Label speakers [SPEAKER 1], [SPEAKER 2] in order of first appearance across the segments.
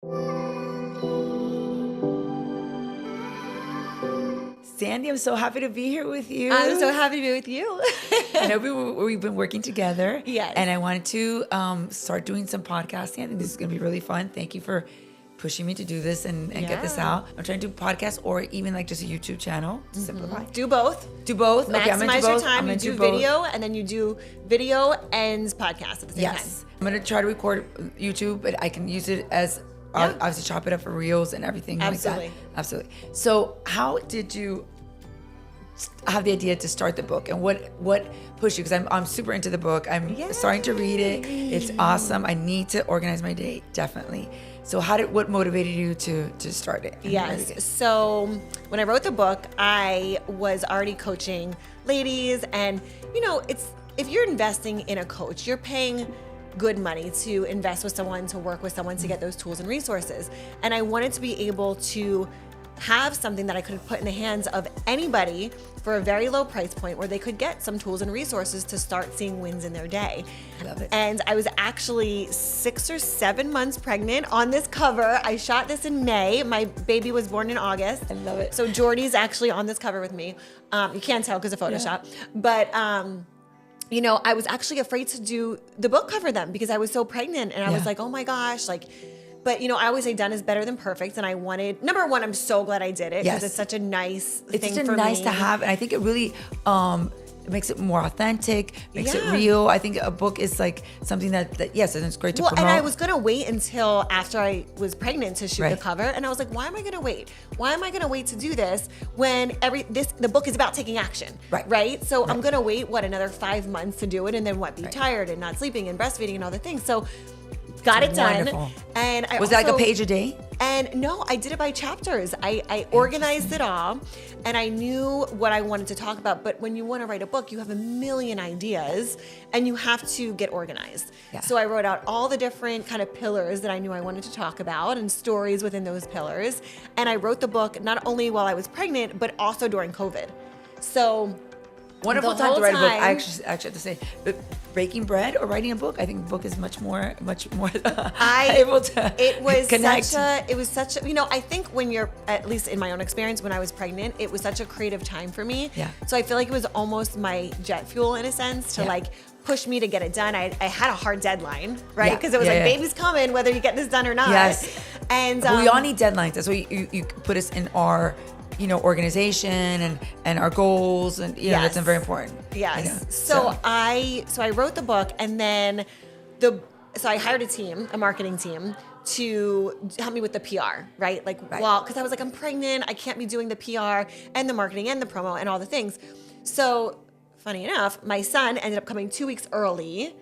[SPEAKER 1] Sandi, I'm so happy to be here with you.
[SPEAKER 2] I'm so happy to be with you.
[SPEAKER 1] I know we've been working together.
[SPEAKER 2] Yes.
[SPEAKER 1] And I wanted to start doing some podcasting. I think this is going to be really fun. Thank you for pushing me to do this and get this out. I'm trying to do podcasts or even like just a YouTube channel to simplify.
[SPEAKER 2] Do both.
[SPEAKER 1] Do both.
[SPEAKER 2] Maximize
[SPEAKER 1] Okay, I'm gonna do
[SPEAKER 2] your
[SPEAKER 1] both.
[SPEAKER 2] time.
[SPEAKER 1] I'm
[SPEAKER 2] You
[SPEAKER 1] gonna
[SPEAKER 2] do
[SPEAKER 1] both.
[SPEAKER 2] video, and then you do video and podcast at the same
[SPEAKER 1] Yes.
[SPEAKER 2] time.
[SPEAKER 1] I'm going to try to record YouTube, but I can use it as obviously chop it up for reels and everything
[SPEAKER 2] Absolutely.
[SPEAKER 1] like that. Absolutely. So how did you have the idea to start the book, and what pushed you? Because I'm super into the book. I'm starting to read it. It's awesome. I need to organize my day, definitely. So what motivated you to start it?
[SPEAKER 2] Yes. So when I wrote the book, I was already coaching ladies, and if you're investing in a coach, you're paying good money to invest with someone, to work with someone, to get those tools and resources. And I wanted to be able to have something that I could put in the hands of anybody for a very low price point where they could get some tools and resources to start seeing wins in their day.
[SPEAKER 1] I love it.
[SPEAKER 2] And I was actually 6 or 7 months pregnant on this cover. I shot this in May. My baby was born in August.
[SPEAKER 1] I love it.
[SPEAKER 2] So Jordy's actually on this cover with me. You can't tell because of Photoshop.
[SPEAKER 1] Yeah.
[SPEAKER 2] But I was actually afraid to do the book cover then because I was so pregnant, and I was like, oh my gosh, but I always say done is better than perfect. And I wanted, number one, I'm so glad I did it because it's such a nice thing for me.
[SPEAKER 1] It's such a nice to have, and I think it really it makes it more authentic, makes it real. I think a book is like something that yes, and it's great to promote.
[SPEAKER 2] And I was gonna wait until after I was pregnant to shoot the cover, and I was like, why am I gonna wait? Why am I gonna wait to do this when the book is about taking action, right? So I'm gonna wait another 5 months to do it, and then be tired and not sleeping and breastfeeding and all the things. So got it done.
[SPEAKER 1] Wonderful.
[SPEAKER 2] And I
[SPEAKER 1] was it like a page a day?
[SPEAKER 2] And no, I did it by chapters. I organized it all, and I knew what I wanted to talk about. But when you want to write a book, you have a million ideas, and you have to get organized.
[SPEAKER 1] Yeah.
[SPEAKER 2] So I wrote out all the different kind of pillars that I knew I wanted to talk about and stories within those pillars. And I wrote the book not only while I was pregnant, but also during COVID. So
[SPEAKER 1] wonderful time to write a book. I actually have to say, but baking bread or writing a book, I think a book is much more able to connect.
[SPEAKER 2] It was such a, I think when you're, at least in my own experience, when I was pregnant, it was such a creative time for me.
[SPEAKER 1] Yeah.
[SPEAKER 2] So I feel like it was almost my jet fuel in a sense to push me to get it done. I had a hard dedeline, right? Because it was baby's coming, whether you get this done or not.
[SPEAKER 1] Yes.
[SPEAKER 2] And
[SPEAKER 1] we all need deadlines. That's why you put us in our organization and our goals, and that's very important.
[SPEAKER 2] Yes. So I wrote the book, and then I hired a marketing team to help me with the PR, right? Well, because I was like, I'm pregnant, I can't be doing the PR and the marketing and the promo and all the things. So funny enough, my son ended up coming 2 weeks early.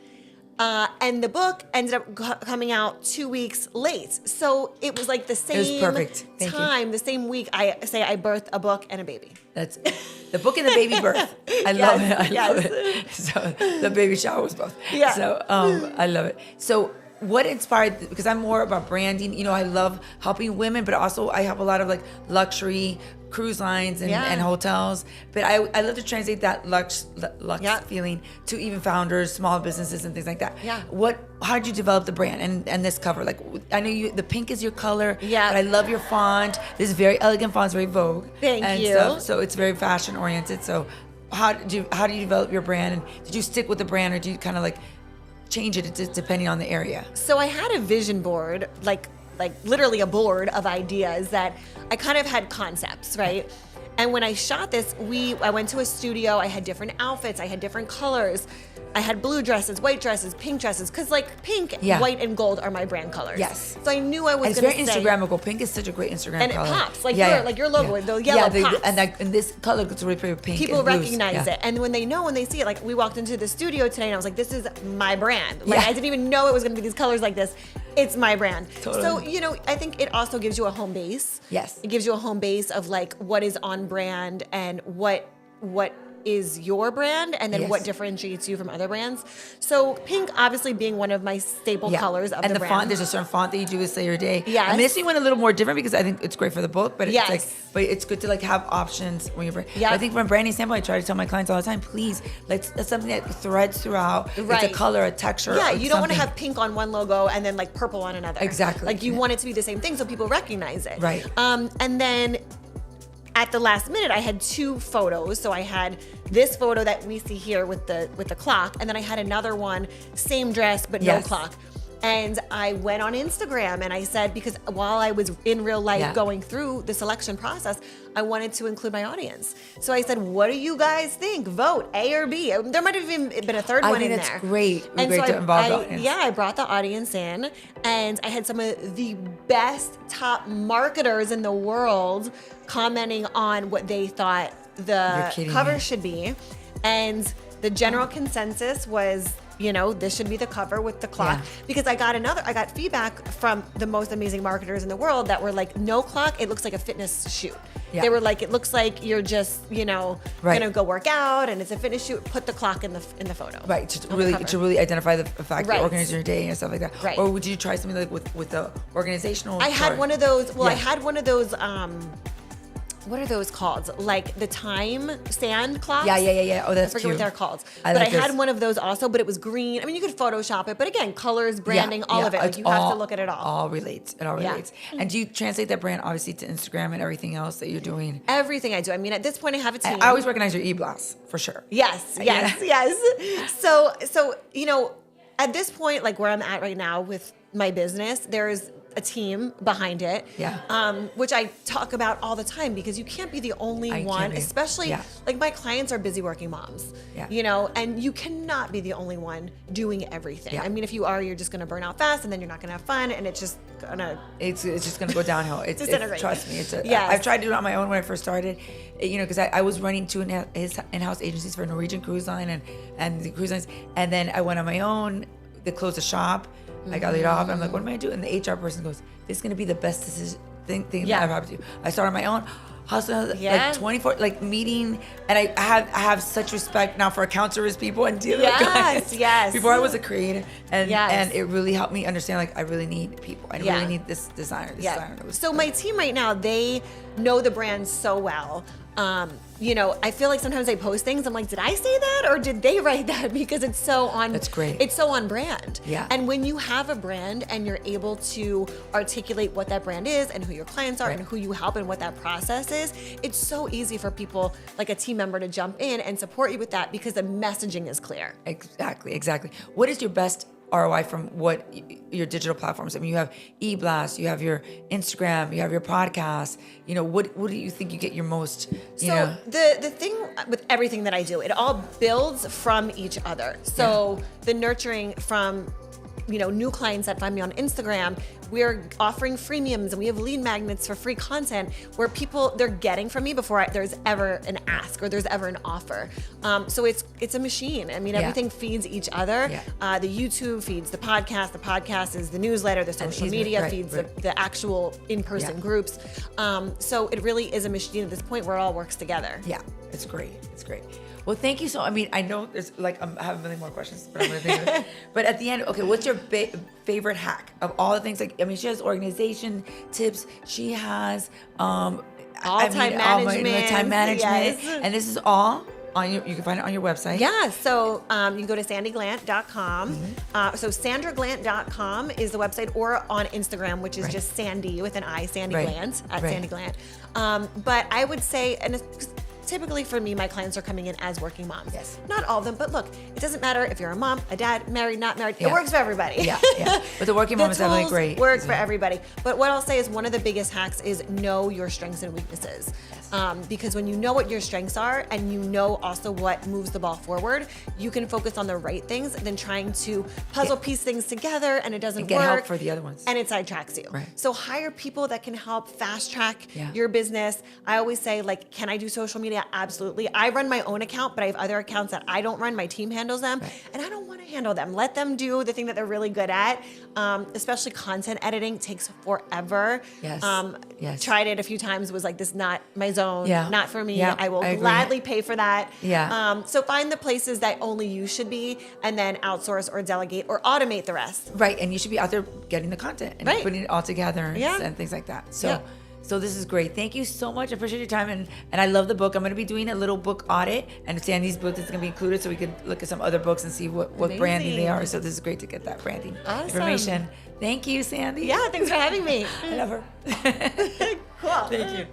[SPEAKER 2] And the book ended up coming out 2 weeks late. So it was like the same time, the same week I birthed a book and a baby.
[SPEAKER 1] That's the book and the baby birth. I love it. I love it. So the baby shower was both.
[SPEAKER 2] Yeah.
[SPEAKER 1] So I love it. So what inspired, because I'm more about branding, I love helping women, but also I have a lot of luxury cruise lines and hotels, but I love to translate that lux feeling to even founders, small businesses and things like that.
[SPEAKER 2] Yeah.
[SPEAKER 1] How did you develop the brand and this cover? I know the pink is your color, but I love your font. This is very elegant font, it's very Vogue.
[SPEAKER 2] Thank you.
[SPEAKER 1] Stuff, so it's very fashion oriented. So how do you develop your brand, and did you stick with the brand, or do you kind of change it depending on the area?
[SPEAKER 2] So I had a vision board, like literally a board of ideas that I kind of had concepts, right? And when I shot this, I went to a studio, I had different outfits, I had different colors. I had blue dresses, white dresses, pink dresses, because pink, white, and gold are my brand colors.
[SPEAKER 1] Yes.
[SPEAKER 2] So I knew I was
[SPEAKER 1] going to say. It's very Instagrammable. Pink is such a great Instagram
[SPEAKER 2] and
[SPEAKER 1] color.
[SPEAKER 2] And it pops. Your logo, the yellow pops.
[SPEAKER 1] And this color looks really pretty with pink.
[SPEAKER 2] People recognize it. And when they see it, we walked into the studio today and I was like, this is my brand. I didn't even know it was going to be these colors like this. It's my brand.
[SPEAKER 1] Totally.
[SPEAKER 2] So, I think it also gives you a home base.
[SPEAKER 1] Yes.
[SPEAKER 2] It gives you a home base of what is on brand and what is your brand and then what differentiates you from other brands. So pink obviously being one of my staple colors of the brand.
[SPEAKER 1] Font, there's a certain font that you do with Slay Your Day.
[SPEAKER 2] Yes.
[SPEAKER 1] I mean, this one went a little more different because I think it's great for the book, but
[SPEAKER 2] yes.
[SPEAKER 1] it's like, but it's good to like have options when you're brand. Yep. I think from a branding standpoint, I try to tell my clients all the time, please, let's something that threads throughout.
[SPEAKER 2] Right.
[SPEAKER 1] It's a color, a texture.
[SPEAKER 2] Yeah, you don't want to have pink on one logo and then like purple on another.
[SPEAKER 1] Exactly.
[SPEAKER 2] Like you want it to be the same thing so people recognize it.
[SPEAKER 1] Right.
[SPEAKER 2] And then at the last minute, I had 2 photos. So I had this photo that we see here with the clock, and then I had another one, same dress but no clock. And I went on Instagram and I said, because while I was in real life going through the selection process, I wanted to include my audience. So I said, what do you guys think? Vote A or B. There might have even been a third one in there.
[SPEAKER 1] I think that's great.
[SPEAKER 2] And
[SPEAKER 1] great
[SPEAKER 2] so
[SPEAKER 1] to involve the audience.
[SPEAKER 2] Yeah, I brought the audience in, and I had some of the best top marketers in the world commenting on what they thought the cover should be. And the general consensus was, this should be the cover with the clock, because I got feedback from the most amazing marketers in the world that were like, no clock, it looks like a fitness shoot. Yeah. They were like, it looks like you're just, gonna go work out and it's a fitness shoot. Put the clock in the photo.
[SPEAKER 1] Right, to really identify the fact that you're organizing your day and stuff like that.
[SPEAKER 2] Right.
[SPEAKER 1] Or would you try something like with the organizational?
[SPEAKER 2] I had one of those. Well, I had one of those. What are those called? Like the time sand clocks?
[SPEAKER 1] Yeah. Oh, that's
[SPEAKER 2] I forget
[SPEAKER 1] cute.
[SPEAKER 2] what they're called. But I had one of those also, but it was green. I mean, you could Photoshop it, but again, colors, branding, all of it. Like you have to look at it all.
[SPEAKER 1] It all relates. And do you translate that brand obviously to Instagram and everything else that you're doing?
[SPEAKER 2] Everything I do. I mean, at this point, I have a team.
[SPEAKER 1] I always recognize your e-blast for sure.
[SPEAKER 2] Yes. So at this point, like where I'm at right now with my business, there's a team behind it, which I talk about all the time, because you can't be the only one, especially like my clients are busy working moms, and you cannot be the only one doing everything. I mean, if you are, you're just going to burn out fast, and then you're not going to have fun, and it's just gonna
[SPEAKER 1] just going to go downhill.
[SPEAKER 2] disintegrate.
[SPEAKER 1] Trust me, I've tried to do it on my own when I first started, because I was running 2 in-house agencies for Norwegian Cruise Line and the cruise lines, and then I went on my own. They closed the shop. I got laid off. I'm like, what am I doing? And the HR person goes, this is going to be the best thing that ever happened to you. I started my own hustle, like 24, like meeting. And I have such respect now for account service people and dealing with clients.
[SPEAKER 2] Yes.
[SPEAKER 1] Before I was a creator. And it really helped me understand, like, I really need people. I really need this designer.
[SPEAKER 2] So my team right now, they know the brand so well. I feel like sometimes I post things, I'm like, did I say that or did they write that? Because it's so on.
[SPEAKER 1] That's great.
[SPEAKER 2] It's so on brand.
[SPEAKER 1] Yeah.
[SPEAKER 2] And when you have a brand and you're able to articulate what that brand is and who your clients are and who you help and what that process is, it's so easy for people, like a team member, to jump in and support you with that because the messaging is clear.
[SPEAKER 1] Exactly. What is your best ROI from what your digital platforms? I mean, you have eBlast, you have your Instagram, you have your podcast. What do you think you get your most?
[SPEAKER 2] The thing with everything that I do, it all builds from each other. So the nurturing from new clients that find me on Instagram, we're offering freemiums and we have lead magnets for free content where they're getting from me before there's ever an ask or there's ever an offer. So it's a machine. I mean, everything feeds each other. The YouTube feeds the podcast. The podcast is the newsletter. The social media feeds the actual in-person groups. So it really is a machine at this point where it all works together.
[SPEAKER 1] Yeah, it's great. Well, thank you I mean, I know there's I have a million more questions, but I'm going to think of it. But at the end, okay, what's your favorite hack of all the things? Like, I mean, she has organization tips. She has
[SPEAKER 2] time management. Yes.
[SPEAKER 1] And this is all on you can find it on your website.
[SPEAKER 2] Yeah, so you can go to sandiglandt.com. So sandraglandt.com is the website, or on Instagram, which is just Sandi with an I, Sandi Glandt, at Sandi Glandt. But I would say, and typically for me, my clients are coming in as working moms.
[SPEAKER 1] Yes.
[SPEAKER 2] Not all of them, but look, it doesn't matter if you're a mom, a dad, married, not married. It works for everybody.
[SPEAKER 1] Yeah. But the working mom is definitely great.
[SPEAKER 2] Works for everybody. But what I'll say is one of the biggest hacks is know your strengths and weaknesses. Because when you know what your strengths are and you know also what moves the ball forward, you can focus on the right things than trying to puzzle piece things together and it doesn't work.
[SPEAKER 1] Get help for the other ones.
[SPEAKER 2] And it sidetracks you.
[SPEAKER 1] Right.
[SPEAKER 2] So hire people that can help fast track your business. I always say, like, can I do social media? media, absolutely. I run my own account, but I have other accounts that I don't run. My team handles them, and I don't want to handle them. Let them do the thing that they're really good at. Especially content editing takes forever.
[SPEAKER 1] Yes.
[SPEAKER 2] Tried it a few times. Was like, this is not my zone.
[SPEAKER 1] Yeah.
[SPEAKER 2] Not for me.
[SPEAKER 1] Yeah,
[SPEAKER 2] I will
[SPEAKER 1] I agree.
[SPEAKER 2] gladly pay for that.
[SPEAKER 1] Yeah.
[SPEAKER 2] So find the places that only you should be, and then outsource or delegate or automate the rest.
[SPEAKER 1] Right, and you should be out there getting the content and putting it all together and things like that. So.
[SPEAKER 2] Yeah.
[SPEAKER 1] So this is great. Thank you so much. I appreciate your time. And I love the book. I'm going to be doing a little book audit. And Sandy's book is going to be included so we could look at some other books and see what branding they are. So this is great to get that branding information. Thank you, Sandy.
[SPEAKER 2] Yeah, thanks for having me.
[SPEAKER 1] I love her.
[SPEAKER 2] Cool.
[SPEAKER 1] Thank you.